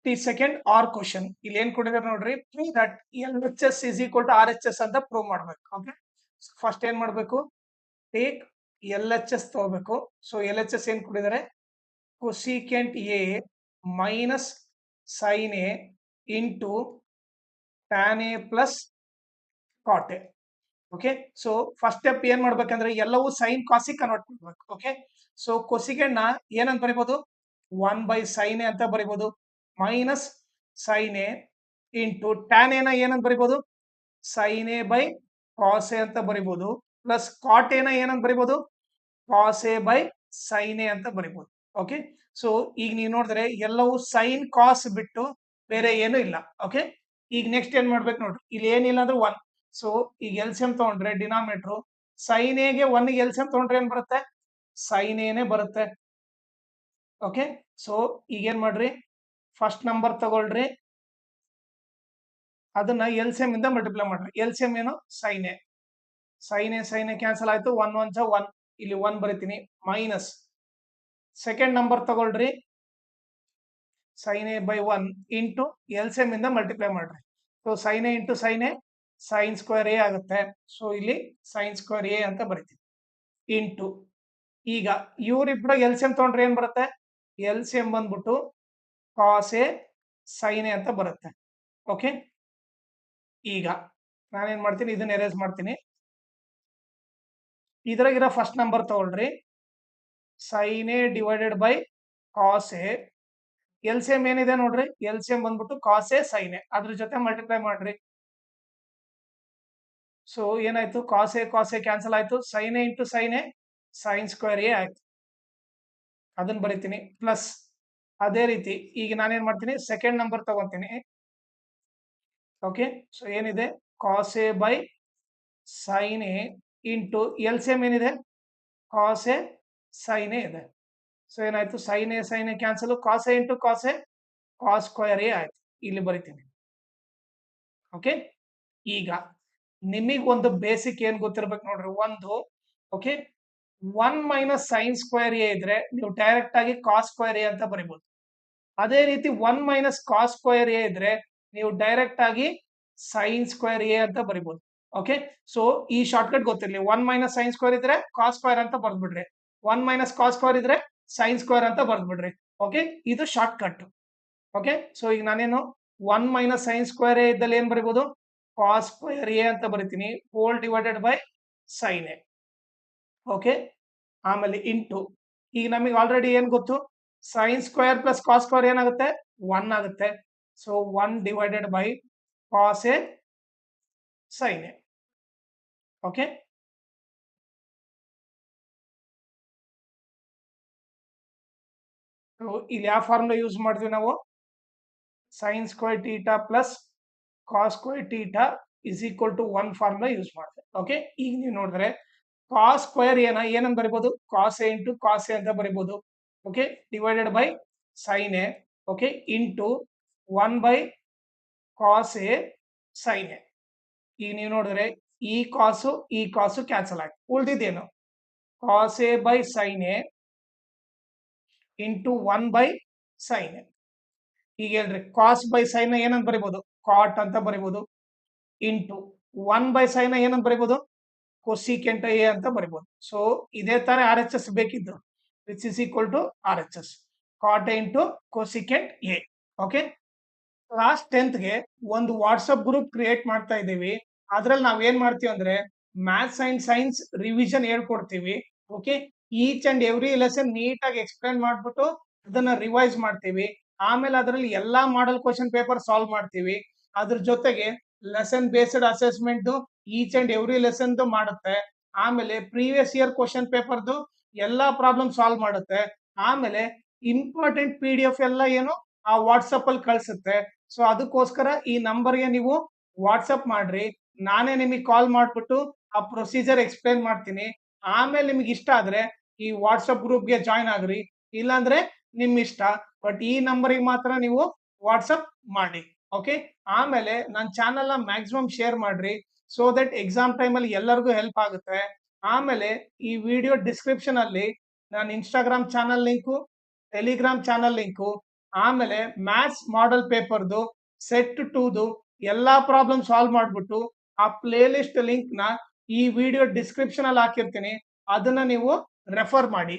52nd R question ಇಲ್ಲಿ ಏನ್ ಕೊಟ್ಟಿದ್ದಾರೆ ನೋಡ್ರಿ, prove that LHS is equal to RHS ಅಂತ ಪ್ರೂವ್ ಮಾಡ್ಬೇಕು. ಓಕೆ, ಫಸ್ಟ್ ಏನ್ ಮಾಡ್ಬೇಕು, ಟೇಕ್ LHS ತಗೋಬೇಕು. ಸೊ LHS ಏನ್ ಕೊಟ್ಟಿದ್ದಾರೆ, cosecant A minus sine A into tan A plus cot A. Okay, so first step ಏನ್ ಮಾಡ್ಬೇಕಂದ್ರೆ ಎಲ್ಲವೂ ಸೈನ್ ಕಾಸಿ ಕನ್ವರ್ಟ್ ಮಾಡ್ಬೇಕು. ಓಕೆ, ಸೊ ಕೊಸಿಕೆಂಟ್ ನ ಏನಂತ ಬರಿಬಹುದು, 1/sin ಎ ಅಂತ ಬರಿಬಹುದು, minus sine A into tan ಎನ ಏನಂತ ಬರಿಬಹುದು, sine A by cos A ಅಂತ ಬರಿಬಹುದು, ಪ್ಲಸ್ ಕಾಟ್ ಎನ ಏನಂತ ಬರಿಬಹುದು, cos A by sine A ಅಂತ ಬರಿಬಹುದು. ಓಕೆ, ಸೊ ಈಗ ನೀವು ನೋಡಿದ್ರೆ ಎಲ್ಲವೂ ಸೈನ್ ಕಾಸ್ ಬಿಟ್ಟು ಬೇರೆ ಏನು ಇಲ್ಲ. ಓಕೆ, ಈಗ ನೆಕ್ಸ್ಟ್ ಏನ್ ಮಾಡ್ಬೇಕು ನೋಡ್ರಿ, ಇಲ್ಲಿ ಏನಿಲ್ಲ ಅಂದ್ರೆ 1. ಸೊ ಈಗ ಎಲ್ಸಿಎಂ ತಗೊಂಡ್ರೆ ಡಿನಾಮಿನೇಟರ್ ಸೈನ್ ಎಗೆ 1 ಗೆ ಎಲ್ಸಿಎಂ ತಗೊಂಡ್ರೆ ಏನ್ ಬರುತ್ತೆ, ಸೈನ್ ಎನೇ ಬರುತ್ತೆ. ಓಕೆ, ಸೊ ಈಗ ಏನ್ ಮಾಡ್ರಿ, ಫಸ್ಟ್ ನಂಬರ್ ತಗೊಳ್ರಿ, ಅದನ್ನ ಎಲ್ಸಿಎಂ ಇಂದ ಮಲ್ಟಿಪ್ಲೈ ಮಾಡ್ರಿ. ಎಲ್ಸಿಎಂ ಏನು, sign A. Sine A cancel ಆಯ್ತು, 1 1 1, ಇಲ್ಲಿ 1 ಬರಿತೀನಿ, ಮೈನಸ್ ಸೆಕೆಂಡ್ ನಂಬರ್ ತಗೊಳ್ರಿ, sine A by 1 into LCM ಇಂದ ಮಲ್ಟಿಪ್ಲೈ ಮಾಡ್ರಿ. So sine A into sine A sine square A ಆಗುತ್ತೆ. ಸೊ ಇಲ್ಲಿ ಸೈನ್ ಸ್ಕ್ವೇರ್ ಎ ಅಂತ ಬರಿತೀವಿ ಇಂಟು, ಈಗ ಇವ್ರಿಬ್ರು ಎಲ್ಸಿಎಂ ತಗೊಂಡ್ರೆ ಏನ್ ಬರುತ್ತೆ, ಎಲ್ಸಿಎಂ ಬಂದ್ಬಿಟ್ಟು ಕಾಸ್ ಎ ಸೈನ್ ಎ ಅಂತ ಬರುತ್ತೆ. ಓಕೆ, ಈಗ ನಾನೇನ್ ಮಾಡ್ತೀನಿ, ಇದನ್ನ ಎರೇಸ್ ಮಾಡ್ತೀನಿ. ಇದ್ರಾಗಿರೋ ಫಸ್ಟ್ ನಂಬರ್ ತಗೊಳ್ರಿ, sine A divided by cos A, LCM ಏನಿದೆ ನೋಡ್ರಿ, ಎಲ್ಸಿಎಂ ಬಂದ್ಬಿಟ್ಟು ಕಾಸ್ ಎ ಸೈನ್ ಎ, ಅದ್ರ ಜೊತೆ ಮಲ್ಟಿಪ್ಲೈ ಮಾಡ್ರಿ. ಸೊ ಏನಾಯ್ತು, ಕಾಸ್ ಎ ಕ್ಯಾನ್ಸಲ್ ಆಯ್ತು, sine A into sine A sine square A ಆಯ್ತು, ಅದನ್ನ ಬರಿತೀನಿ. ಪ್ಲಸ್ ಅದೇ ರೀತಿ ಈಗ ನಾನೇನ್ ಮಾಡ್ತೀನಿ, ಸೆಕೆಂಡ್ ನಂಬರ್ ತಗೊಂತೀನಿ. ಓಕೆ, ಸೊ ಏನಿದೆ, cos A by sine A into LCM ಏನಿದೆ, ಕಾಸ್ ಎ ಸೈನ್ ಎ ಇದೆ. ಸೊ ಏನಾಯ್ತು, sine A cancel, cos A into cos A cos square A ಆಯ್ತು, ಇಲ್ಲಿ ಬರಿತೀನಿ. ಓಕೆ, ಈಗ ನಿಮಗೆ ಒಂದು ಬೇಸಿಕ್ ಏನ್ ಗೊತ್ತಿರ್ಬೇಕು ನೋಡ್ರಿ, ಒಂದು okay 1 minus sine square A ಇದ್ರೆ ನೀವು ಡೈರೆಕ್ಟ್ ಆಗಿ ಕಾಸ್ ಸ್ಕ್ವೇರ್ ಎ ಅಂತ ಬರಿಬಹುದು. ಅದೇ ರೀತಿ 1 ಮೈನಸ್ ಕಾಸ್ ಸ್ಕ್ವೇರ್ ಎ ಇದ್ರೆ ನೀವು ಡೈರೆಕ್ಟ್ ಆಗಿ ಸೈನ್ ಸ್ಕ್ವೇರ್ ಎ ಅಂತ ಬರಿಬಹುದು. ಓಕೆ, ಸೊ ಈ ಶಾರ್ಟ್ ಕಟ್ ಗೊತ್ತಿರಲಿ, 1 ಮೈನಸ್ ಸೈನ್ ಸ್ಕ್ವೇರ್ ಇದ್ರೆ ಕಾಸ್ ಸ್ಕ್ವೇರ್ ಅಂತ ಬರ್ದ್ಬಿಡ್ರಿ, 1 ಮೈನಸ್ ಕಾಸ್ ಸ್ಕ್ವೇರ್ ಇದ್ರೆ ಸೈನ್ ಸ್ಕ್ವೇರ್ ಅಂತ ಬರ್ದ್ಬಿಡ್ರಿ. ಓಕೆ, ಇದು ಶಾರ್ಟ್ ಕಟ್. ಓಕೆ, ಸೊ ಈಗ ನಾನೇನು 1 ಮೈನಸ್ ಸೈನ್ ಸ್ಕ್ವೇರ್ ಎ ಇದ್ದಲ್ಲಿ ಏನ್ ಬರಿಬಹುದು, ಕಾಸ್ ಸ್ಕ್ವೇರ್ ಎ ಅಂತ ಬರಿತೀನಿ, whole divided by sine A. Okay, ಆಮೇಲೆ ಇಂಟು, ಈಗ ನಮಗೆ ಆಲ್ರೆಡಿ ಏನ್ ಗೊತ್ತು, sine square plus cos square ಏನಾಗುತ್ತೆ, 1 ಆಗುತ್ತೆ. So 1 divided by cos A sine A. Okay, ಇಲ್ಲಿ ಯಾವ ಫಾರ್ಮುಲಾ ಯೂಸ್ ಮಾಡ್ತೀವಿ ನಾವು, sine square theta plus cos square theta is equal to 1 formula use ಮಾಡ್ತೀವಿ. ಓಕೆ, ಈಗ ನೀವು ನೋಡಿದ್ರೆ ಕಾಸ್ ಸ್ಕ್ವೇರ್ ಏನಂತ ಬರಿಬಹುದು, cos A into cos A ಅಂತ ಬರಿಬಹುದು. Okay, divided by sine A. Okay, into 1 by cos A sine A. ಈಗ ನೀವು ನೋಡಿದ್ರೆ ಈ ಕಾಸು ಕ್ಯಾನ್ಸಲ್ ಆಯ್ತು, ಉಳಿದಿದ್ದೇನು, cos A by sine A into 1 by sine A. ಈಗ ಹೇಳ್ರಿ, ಕಾಸ್ ಬೈ ಸೈನ್ ಏನಂತ ಬರಿಬಹುದು, ಕಾಟ್ ಅಂತ ಬರಿಬಹುದು, ಇಂಟು 1 ಬೈ ಸೈನ್ ಏನಂತ ಬರಿಬಹುದು, ಕೊಸಿಕೆಂಟ್ ಎ ಅಂತ ಬರಿಬಹುದು. ಸೊ ಇದೇ ತರ ಆರ್ ಎಚ್ ಎಸ್ ಬೇಕಿದ್ದು, which is equal to R H S, cot A into cosecant A. Okay, class 10th ಗೆ ಒಂದು ವಾಟ್ಸ್ಆಪ್ ಗ್ರೂಪ್ ಕ್ರಿಯೇಟ್ ಮಾಡ್ತಾ ಇದ್ದೀವಿ. ಅದ್ರಲ್ಲಿ ನಾವ್ ಏನ್ ಮಾಡ್ತೀವಿ ಅಂದ್ರೆ ಮ್ಯಾಥ್ಸ್ ಅಂಡ್ ಸೈನ್ಸ್ ರಿವಿಷನ್ ಹೇಳ್ಕೊಡ್ತೀವಿ. Okay, each and every lesson ನೀಟಾಗಿ ಎಕ್ಸ್ಪ್ಲೈನ್ ಮಾಡ್ಬಿಟ್ಟು ಅದನ್ನ ರಿವೈಸ್ ಮಾಡ್ತೀವಿ. ಆಮೇಲೆ ಅದರಲ್ಲಿ ಎಲ್ಲಾ ಮಾಡಲ್ ಕ್ವಶನ್ ಪೇಪರ್ ಸಾಲ್ವ್ ಮಾಡ್ತೀವಿ. ಅದ್ರ ಜೊತೆಗೆ lesson based assessment each and every lesson ಮಾಡುತ್ತೆ. ಆಮೇಲೆ ಪ್ರೀವಿಯಸ್ ಇಯರ್ ಕ್ವಶನ್ ಪೇಪರ್ದು ಎಲ್ಲಾ ಪ್ರಾಬ್ಲಮ್ ಸಾಲ್ವ್ ಮಾಡುತ್ತೆ. ಆಮೇಲೆ ಇಂಪಾರ್ಟೆಂಟ್ PDF ಎಲ್ಲ ಏನು ಆ ವಾಟ್ಸಪ್ ಅಲ್ಲಿ ಕಳ್ಸುತ್ತೆ. ಸೊ ಅದಕ್ಕೋಸ್ಕರ ಈ ನಂಬರ್ಗೆ ನೀವು ವಾಟ್ಸಪ್ ಮಾಡ್ರಿ, ನಾನೇ ನಿಮಗೆ ಕಾಲ್ ಮಾಡ್ಬಿಟ್ಟು ಆ ಪ್ರೊಸೀಜರ್ ಎಕ್ಸ್ಪ್ಲೈನ್ ಮಾಡ್ತೀನಿ. ಆಮೇಲೆ ನಿಮ್ಗೆ ಇಷ್ಟ ಆದ್ರೆ ಈ ವಾಟ್ಸಪ್ ಗ್ರೂಪ್ಗೆ ಜಾಯ್ನ್ ಆಗ್ರಿ, ಇಲ್ಲಾಂದ್ರೆ ನಿಮ್ ಇಷ್ಟ. ಬಟ್ ಈ ನಂಬರಿಗೆ ಮಾತ್ರ ನೀವು ವಾಟ್ಸಪ್ ಮಾಡಿ. ಓಕೆ, ಆಮೇಲೆ ನನ್ನ ಚಾನಲ್ ನ ಮ್ಯಾಕ್ಸಿಮಮ್ ಶೇರ್ ಮಾಡ್ರಿ, ಸೊ ದಟ್ ಎಕ್ಸಾಮ್ ಟೈಮ್ ಅಲ್ಲಿ ಎಲ್ಲರಿಗೂ ಹೆಲ್ಪ್ ಆಗುತ್ತೆ. ಆಮೇಲೆ ಈ ವಿಡಿಯೋ ಡಿಸ್ಕ್ರಿಪ್ಷನ್ ಅಲ್ಲಿ ನಾನು Instagram channel link, Telegram channel link, ಆಮೇಲೆ ಮ್ಯಾಥ್ಸ್ ಮಾಡೆಲ್ ಪೇಪರ್ದು ಸೆಟ್ 2ದು ಎಲ್ಲಾ ಪ್ರಾಬ್ಲಮ್ ಸಾಲ್ವ್ ಮಾಡ್ಬಿಟ್ಟು ಆ ಪ್ಲೇ ಲಿಸ್ಟ್ ಲಿಂಕ್ ನ ಈ ವಿಡಿಯೋ ಡಿಸ್ಕ್ರಿಪ್ಷನ್ ಅಲ್ಲಿ ಹಾಕಿರ್ತೀನಿ, ಅದನ್ನ ನೀವು ರೆಫರ್ ಮಾಡಿ.